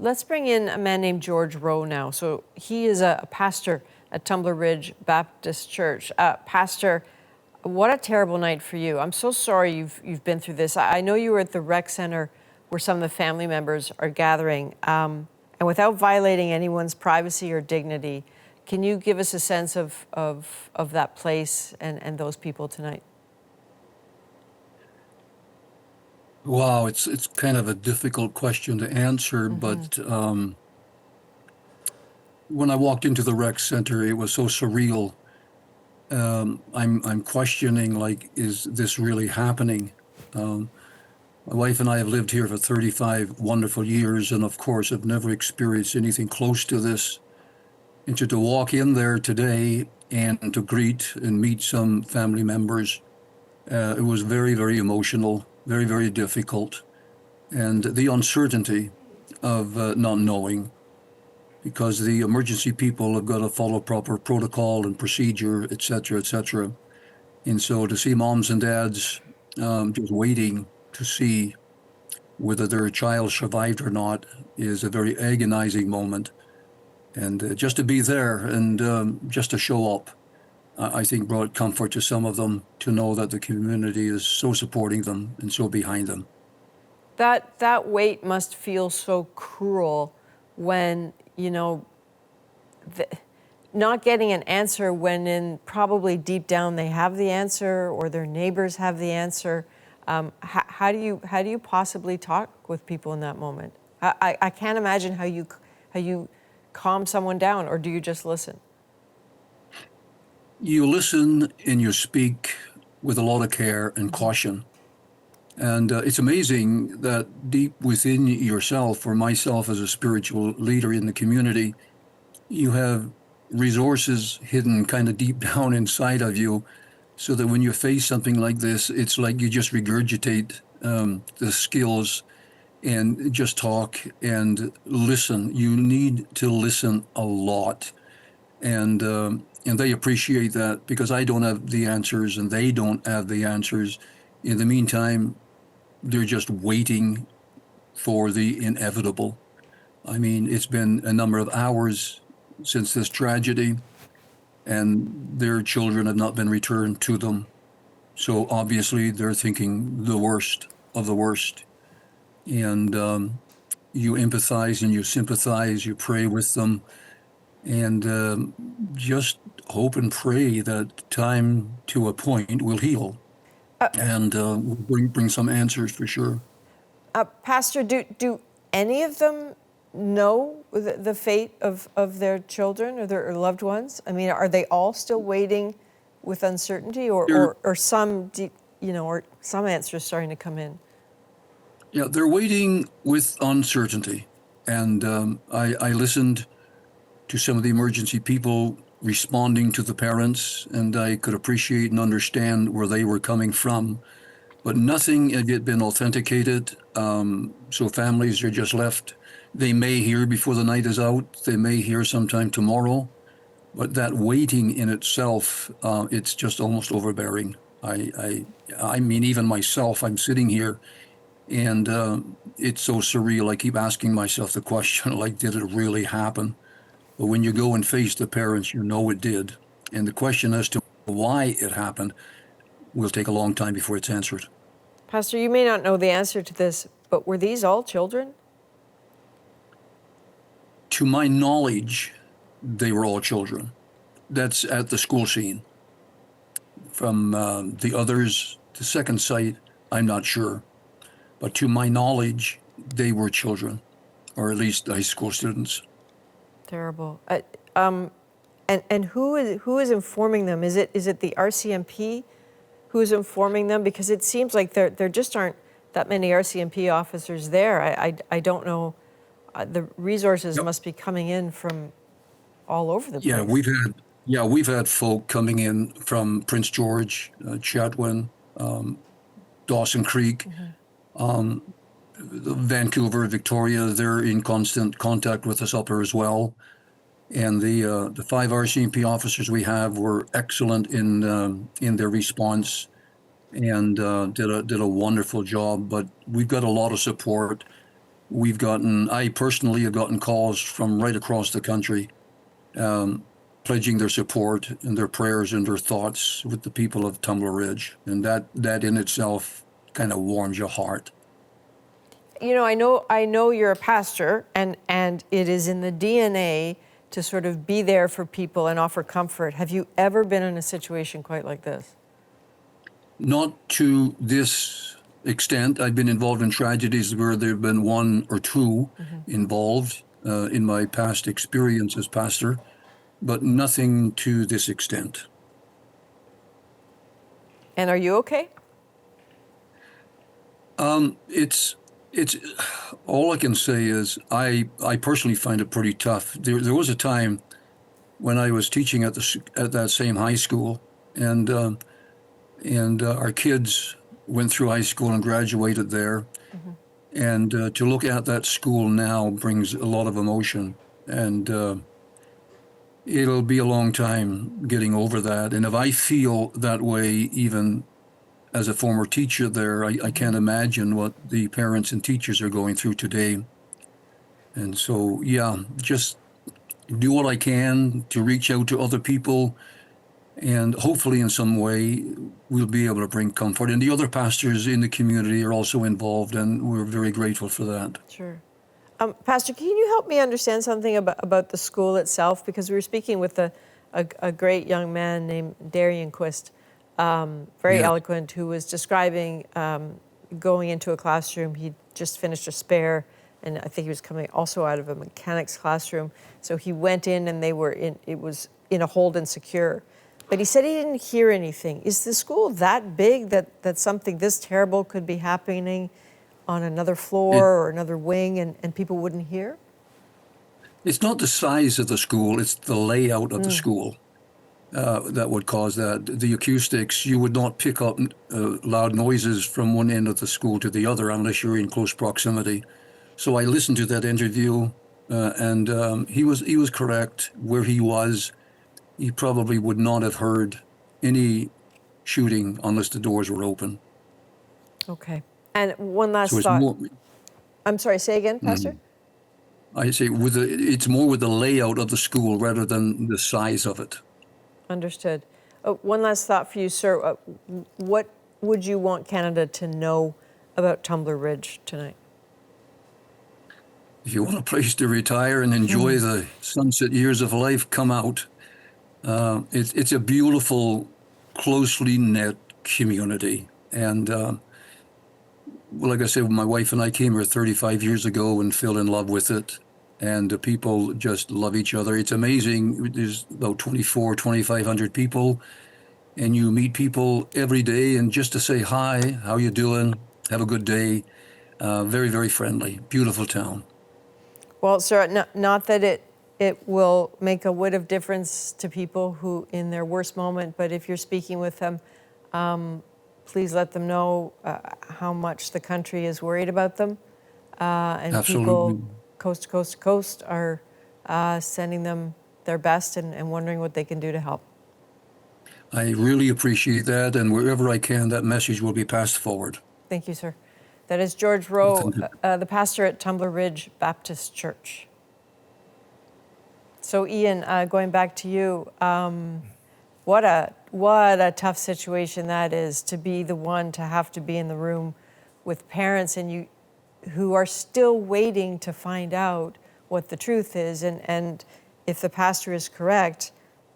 Let's bring in a man named George Rowe now. So he is a pastor at Tumbler Ridge Baptist Church. Pastor, what a terrible night for you. I'm so sorry you've been through this. I know you were at the rec center where some of the family members are gathering. And without violating anyone's privacy or dignity, can you give us a sense of that place and those people tonight? Wow, it's kind of a difficult question to answer, but when I walked into the rec center, it was so surreal. I'm questioning, like, is this really happening? My wife and I have lived here for 35 wonderful years, and of course, have never experienced anything close to this. And to walk in there today and to greet and meet some family members, it was very, very emotional, very, very difficult. And the uncertainty of not knowing, because the emergency people have got to follow proper protocol and procedure, et cetera, et cetera. And so to see moms and dads just waiting to see whether their child survived or not is a very agonizing moment. And just to be there and just to show up, I think brought comfort to some of them to know that the community is so supporting them and so behind them. That wait must feel so cruel when, not getting an answer when probably deep down they have the answer or their neighbors have the answer. How do you possibly talk with people in that moment? I can't imagine how you calm someone down, or do you just listen? You listen and you speak with a lot of care and caution. And it's amazing that deep within yourself, or myself as a spiritual leader in the community, you have resources hidden kind of deep down inside of you, so that when you face something like this, it's like you just regurgitate the skills and just talk and listen. You need to listen a lot. And they appreciate that, because I don't have the answers and they don't have the answers. In the meantime, they're just waiting for the inevitable. I mean, it's been a number of hours since this tragedy, and their children have not been returned to them. So obviously they're thinking the worst of the worst. And you empathize and you sympathize, you pray with them, and just hope and pray that time to a point will heal and will bring some answers for sure. Pastor, do any of them know the fate of their children or their loved ones? I mean, are they all still waiting with uncertainty, or some, or some answers starting to come in? Yeah, they're waiting with uncertainty. And I listened to some of the emergency people responding to the parents, and I could appreciate and understand where they were coming from. But nothing had yet been authenticated, so families are just left. They may hear before the night is out. They may hear sometime tomorrow. But that waiting in itself, it's just almost overbearing. I mean, even myself, I'm sitting here, and it's so surreal. I keep asking myself the question, like, did it really happen? But when you go and face the parents, you know it did. And the question as to why it happened will take a long time before it's answered. Pastor, you may not know the answer to this, but were these all children? To my knowledge, they were all children. That's at the school scene. From the others, the second site, I'm not sure. But to my knowledge, they were children, or at least high school students. Terrible. And who is informing them? Is it the RCMP who is informing them? Because it seems like there just aren't that many RCMP officers there. I don't know. The resources must be coming in from all over the place. We've had folk coming in from Prince George, Chatwin, Dawson Creek, Vancouver, Victoria. They're in constant contact with us up here as well. And the 5 RCMP officers we have were excellent in their response, and did a wonderful job. But we've got a lot of support I personally have gotten calls from right across the country, pledging their support and their prayers and their thoughts with the people of Tumbler Ridge. And that in itself kind of warms your heart. You know, I know you're a pastor, and it is in the DNA to sort of be there for people and offer comfort. Have you ever been in a situation quite like this? Not to this extent. I've been involved in tragedies where there have been one or two involved in my past experience as pastor, but nothing to this extent. And are you okay? It's all I can say is I personally find it pretty tough. There was a time when I was teaching at that same high school, and our kids went through high school and graduated there. And to look at that school now brings a lot of emotion, and it'll be a long time getting over that. And if I feel that way, even as a former teacher there, I can't imagine what the parents and teachers are going through today. And so, yeah, just do what I can to reach out to other people, and hopefully in some way we'll be able to bring comfort. And the other pastors in the community are also involved, and we're very grateful for that. Sure. Pastor, can you help me understand something about the school itself? Because we were speaking with a great young man named Darian Quist, very eloquent, who was describing going into a classroom. He'd just finished a spare, and I think he was coming also out of a mechanics classroom. So he went in, and it was in a hold and secure. But he said he didn't hear anything. Is the school that big that something this terrible could be happening on another floor or another wing, and people wouldn't hear? It's not the size of the school, it's the layout of the school that would cause that. The acoustics, you would not pick up loud noises from one end of the school to the other unless you're in close proximity. So I listened to that interview, and he was correct. Where he was, he probably would not have heard any shooting unless the doors were open. Okay. And one last So thought. I'm sorry, say again, Pastor? I say it's more with the layout of the school rather than the size of it. Understood. One last thought for you, sir. What would you want Canada to know about Tumbler Ridge tonight? If you want a place to retire and enjoy the sunset years of life, come out. It's a beautiful, closely knit community. And like I said, my wife and I came here 35 years ago and fell in love with it. And the people just love each other. It's amazing. There's about 2,500 people, and you meet people every day, and just to say hi, how you doing, have a good day, very, very friendly, beautiful town. Well, sir, not that it will make a whit of difference to people who in their worst moment, but if you're speaking with them, please let them know how much the country is worried about them. And Absolutely. people coast to coast to coast are sending them their best and wondering what they can do to help. I really appreciate that, and wherever I can, that message will be passed forward. Thank you, sir. That is George Rowe, the pastor at Tumbler Ridge Baptist Church. So, Ian, going back to you, what a tough situation that is, to be the one to have to be in the room with parents who are still waiting to find out what the truth is. And if the pastor is correct,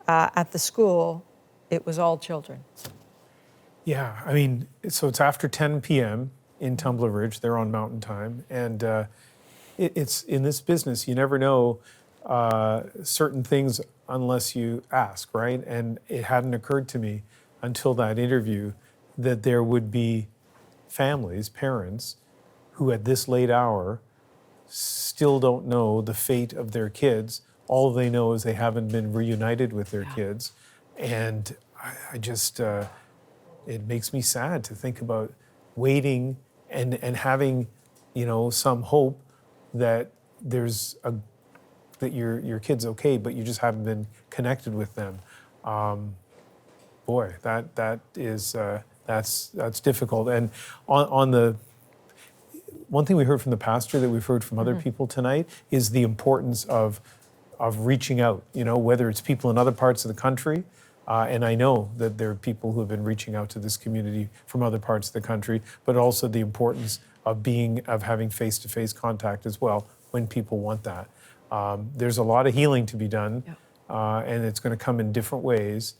at the school, it was all children. Yeah, I mean, so it's after 10 p.m. in Tumbler Ridge. They're on Mountain Time. And it's in this business, you never know certain things unless you ask, right? And it hadn't occurred to me until that interview that there would be families, parents, who at this late hour still don't know the fate of their kids. All they know is they haven't been reunited with their kids. And I just, it makes me sad to think about waiting and having, some hope that that your kid's okay, but you just haven't been connected with them. Boy, that's difficult. And on the one thing we heard from the pastor that we've heard from other people tonight is the importance of reaching out, whether it's people in other parts of the country, and I know that there are people who have been reaching out to this community from other parts of the country, but also the importance of having face-to-face contact as well when people want that. There's a lot of healing to be done, and it's going to come in different ways.